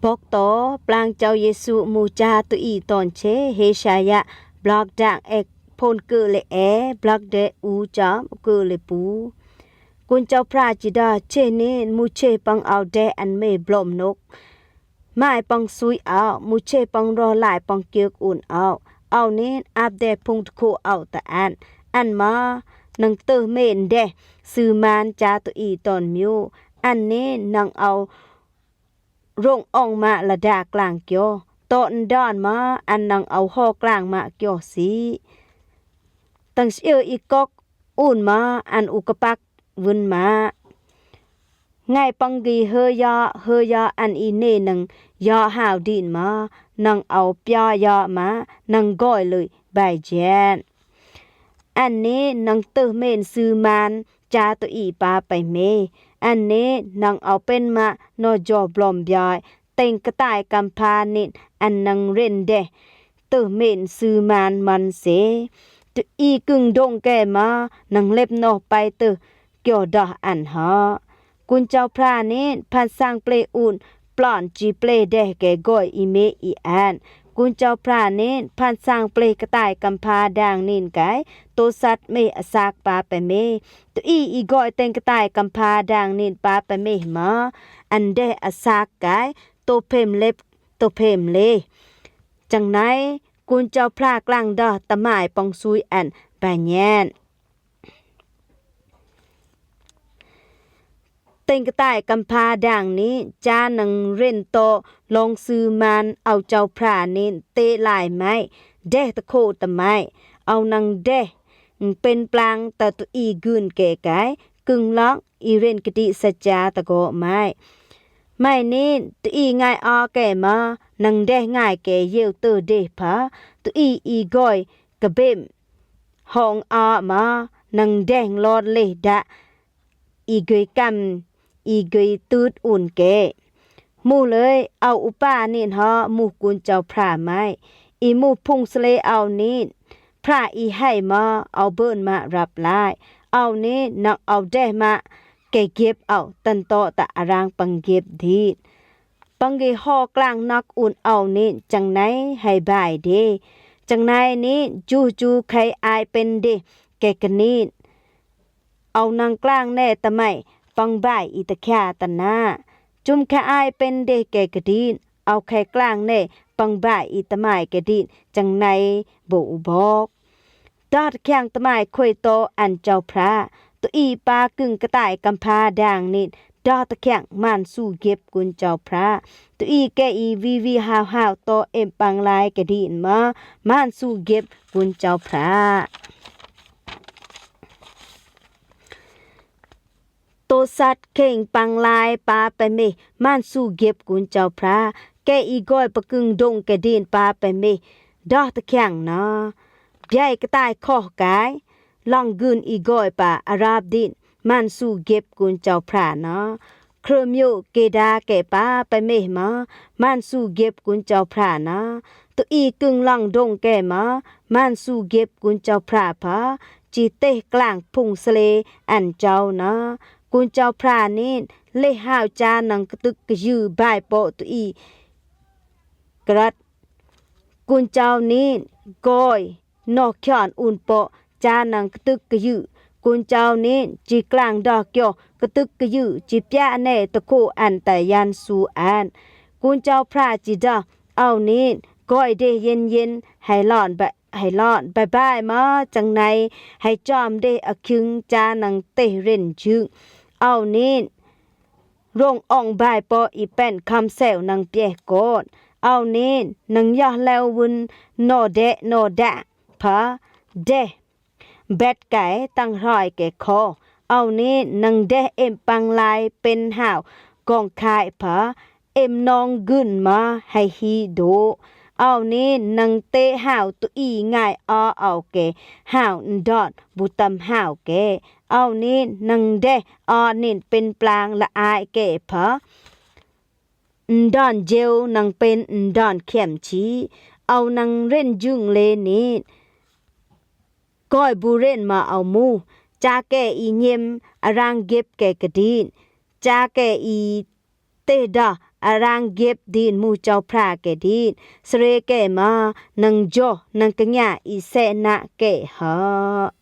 บอกต่อปลางเจ้าเยซูมูจาตุอีตอนเชเฮชายะบล็อกดังเอกพนเกเลบล็อกเดอูจามเกเลปูกุนเจ้าพระจิดาเชเนมูเชปังเอาเดอันเมบลอมนกไม่ปังซุยเอามูเชปังรอหลายปังเกียกอุ่นเอาเน้นอาบเดพุงตะโคเอาแต่อันมานังเตอเมนเดซื้อมานจาตุอีตอนมิวอันเน้นนังเอาร่งอ่องมาละดากลางเกียวตอนดอนมาอันนังเอาห่อกลางมาเกียวสีตั้งเชื่ออีกอกอุ่นมาอันอุกปักวุนมาไงปังกีเฮยาอันอีเนนังยาหาวดินมานังเอาปยายามานังก้อยเลยใบแจนอันนี้นังเตอเมนซื้อมานจาตุอีปาไปเมอันนี้นังเอาเป็นมานอจอบลอมยายเต็งกระต่ายกำพานิดอันนังเรนเดเตอเมนซื้อมานมันเสตุอีกึ่งดงแกมานังเล็บนอไปเตอเกี่ยวดออันหากุญเจ้าพระนี้พันสร้างเปลอุ่นปลอนจีเปลเดแกก้อยอีเมอีอันกุญเจ้าพระนี้พันสร้างเปลกระต่ายกำพาดังนินไกโตสัตเมอสากปาไปเมตุอีก้อยเต็งกระต่ายกำพาดังนินปาไปเมมาอันเดอสากไกโตเพมเล็บโตเพมเลจังไหนกุญเจ้าพระกลางดอตะหมายปองซุยอันบาแยนเต็งกระต่ายกำพาด่างนี้จานังเร่นโตลองซื้อมันเอาเจ้าพระนี้เตะลายไม้เดตะโคตะไม้เอานังเดเป็นปลางตะตุอีกืนแก่ไกกึ่งล็อกอีเรนกติสัจจาตะโกไม้นี้ตุอีง่ายอาแก่มานังเดง่ายแก่เยี่ยวเตอเดพาตุอีก้อยกระเบ็มห้องอามานังแดงลอดเลดะอีกยกำอีกยตูดอุ่นแกมูเลยเอาอุปานี่ฮะมูกุนเจ้าพระไม้อีมูพุงสเลเอานี่พระอีให้มาเอาเบิ้นมารับลายเอานี่นักเอาได้มาแกเก็บเอาตันโตตะอารางปังเก็บดีปังเกห่อกลางนักอุ่นเอานี่จังไหนให้บายเดจังไหนนี่จูใครอายเป็นเดแกกนี่เอานางกลางแน่ตะไม่ปังบ่ายอีตะแค่ตะหน้าจุมแค่อายเป็นเดแกกระดินเอาแค่กลางแน่ปังบ่ายอีตะไม้กระดินจังในบ่บอกดอดแข้งตะไม้คุยโตอันเจ้าพระตัวอีปากึ่งกระต่ายกำพาด่างนิดดอตะแข้งมันสู้เก็บกุญเจ้าพระตัวอีแกอีวีหาวโตเอ็มปังลายกระดินมามันสู้เก็บกุญเจ้าพระโตสัตเข่งปังลายปาไปเมมันสู้เก็บกุญเจ้าพระแกอีก้อยปะกึ่งดงกระดินปาไปเมดอตะแข้งนะใหญ่กระต่ายข้อกายลองกืนอีก้อยปาอาราบดินมันสู้เก็บกุญเจ้าพระนะเครมโยเกดาแกปาไปเมมามันสู้เก็บกุญเจ้าพระนะตัวอีกึ่งลองดงแกมามันสู้เก็บกุญเจ้าพระพาจีเตกลางพุงสเลอันเจ้านะกุญเจ้าพระนี้เลหาวจานังกตึกกยือบายโปตุอีกรัดกุญเจ้านี้ก้อยนอกขอนอุ่นโปจานังกตึกกยือกุญเจ้านี้จีกลางดอกเกี่ยวกตึกกยือจีปยาแน่ตะโคอันแต่ยันสูอันกุญเจ้าพระจีดาเอานี้ก้อยเดเย็นให้หลอนบายมาจังในให้จอมเดอคึงจานังเตเร่นจึงเอานี้ร่งอ่องบายปออีเป็นคำแซวนังเปียกอดเอานี้นังยาแล้ววุนโนเดะพะเดเบ็ดไก่ตั้งรอยแก่คอเอานี้นังเดเอ็มปังลายเป็นห่าวกองคายพะเอ็มนองกึนมาให้ฮีโดเอานี้นังเตห่าวตุอีง่ายเอาแกห่าวดอดบุตำห่าวแกเอานี้นังเดนินเป็นปลางละอายแกพะดอนเจวนังเป็นดอนเข้มชีเอานังเร่นจึงเลนี้ก้อยบูเร่นมาเอามูจาแกอีเงียมอารางเก็บแกกระดินจาแกอีเตดา อารางเก็บดินมูเจ้าพระแกดินสเรแกมานังจ่อนังกะญะอีเสนะแกหา